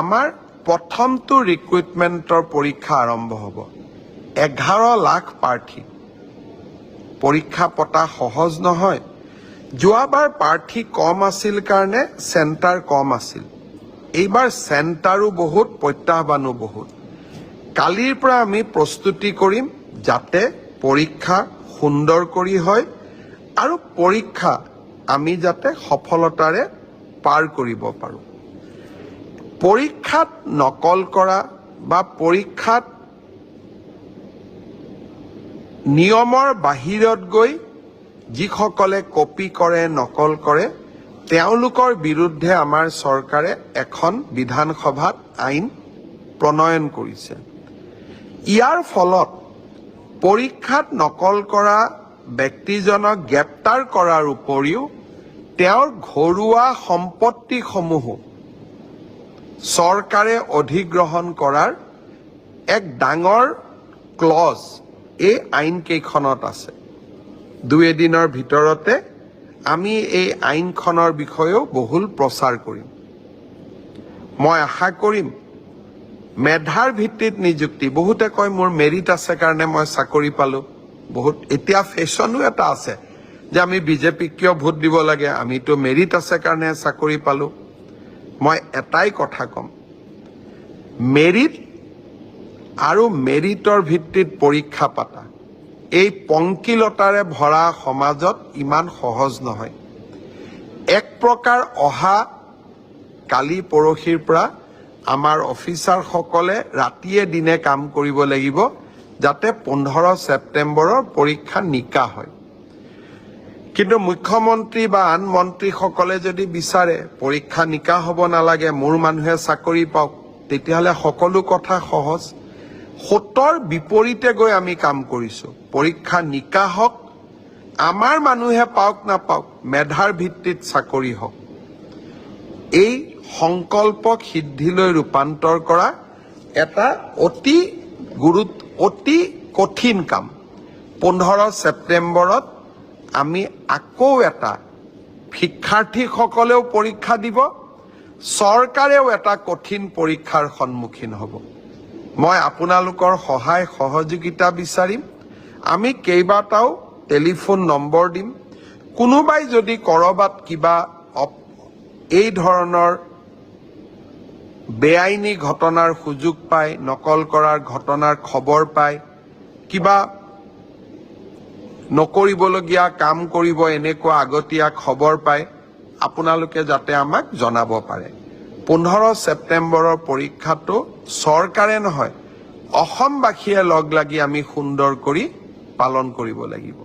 আমাৰ প্ৰথমটো ৰিক্ৰুইটমেণ্টৰ পৰীক্ষা আৰম্ভ হ'ব। 11 লাখ প্ৰাৰ্থী। পৰীক্ষা পতা সহজ নহয়। যোৱাবাৰ প্ৰাৰ্থী কম আছিল কাৰণে চেণ্টাৰ কম আছিল। এইবাৰ চেণ্টাৰো বহুত, প্ৰত্যাহ্বানো বহুত। কালিৰ পৰা আমি প্ৰস্তুতি কৰিম যাতে পৰীক্ষা সুন্দৰ কৰি হয় আৰু পৰীক্ষা আমি যাতে সফলতাৰে পাৰ কৰিব পাৰোঁ। পৰীক্ষাত নকল কৰা বা পৰীক্ষাত নিয়মৰ বাহিৰত গৈ যিসকলে কপি কৰে, নকল কৰে, তেওঁলোকৰ বিৰুদ্ধে আমাৰ চৰকাৰে এখন বিধানসভাত আইন প্ৰণয়ন কৰিছে। ইয়াৰ ফলত পৰীক্ষাত নকল কৰা ব্যক্তিজনক গ্ৰেপ্তাৰ কৰাৰ উপৰিও তেওঁৰ ঘৰুৱা সম্পত্তিসমূহো চৰকাৰে অধিগ্ৰহণ কৰাৰ এক ডাঙৰ ক্লজ এই আইনকেইখনত আছে। 2 দিনৰ ভিতৰতে আমি এই আইনখনৰ বিষয়েও বহুল প্ৰচাৰ কৰিম। মই আশা কৰিম মেধাৰ ভিত্তিত নিযুক্তি। বহুতে কয় মোৰ মেৰিট আছে কাৰণে মই চাকৰি পালোঁ। বহুত এতিয়া ফেশ্বনো এটা আছে যে আমি বিজেপিক কিয় ভোট দিব লাগে, আমিতো মেৰিট আছে কাৰণে চাকৰি পালোঁ। মই এটাই কথা ক'ম, মেৰিট আৰু মেৰিটৰ ভিত্তিত পৰীক্ষা পাতা এই পংকিলতাৰে ভৰা সমাজত ইমান সহজ নহয়। এক প্ৰকাৰ অহা কালি পৰহিৰ পৰা আমাৰ অফিচাৰসকলে ৰাতিয়ে দিনে কাম কৰিব লাগিব যাতে 15 ছেপ্টেম্বৰৰ পৰীক্ষা নিকা হয়। কিন্তু মুখ্যমন্ত্ৰী বা আন মন্ত্ৰীসকলে যদি বিচাৰে পৰীক্ষা নিকা হ'ব নালাগে, মোৰ মানুহে চাকৰি পাওক, তেতিয়াহ'লে সকলো কথা সহজ। 7ৰ বিপৰীতে গৈ আমি কাম কৰিছোঁ। পৰীক্ষা নিকা হওক, আমাৰ মানুহে পাওক নাপাওক, মেধাৰ ভিত্তিত চাকৰি হওক। এই সংকল্পক সিদ্ধিলৈ ৰূপান্তৰ কৰা এটা অতি কঠিন কাম। 15 ছেপ্টেম্বৰত আমি আকৌ এটা শিক্ষাৰ্থীসকলেও পৰীক্ষা দিব, চৰকাৰেও এটা কঠিন পৰীক্ষাৰ সন্মুখীন হ'ব। মই আপোনালোকৰ সহায় সহযোগিতা বিচাৰিম। আমি কেইবাটাও টেলিফোন নম্বৰ দিম। কোনোবাই যদি ক'ৰবাত কিবা এই ধৰণৰ বেআইনী ঘটনাৰ সুযোগ পায়, নকল কৰাৰ ঘটনাৰ খবৰ পায়, কিবা নকৰিবলগীয়া কাম কৰিব এনেকুৱা আগতীয়া খবৰ পায়, আপোনালোকে যাতে আমাক জনাব পাৰে। 15 ছেপ্টেম্বৰৰ পৰীক্ষাটো চৰকাৰে নহয়, অসমবাসীয়ে লগ লাগি আমি সুন্দৰ কৰি পালন কৰিব লাগিব।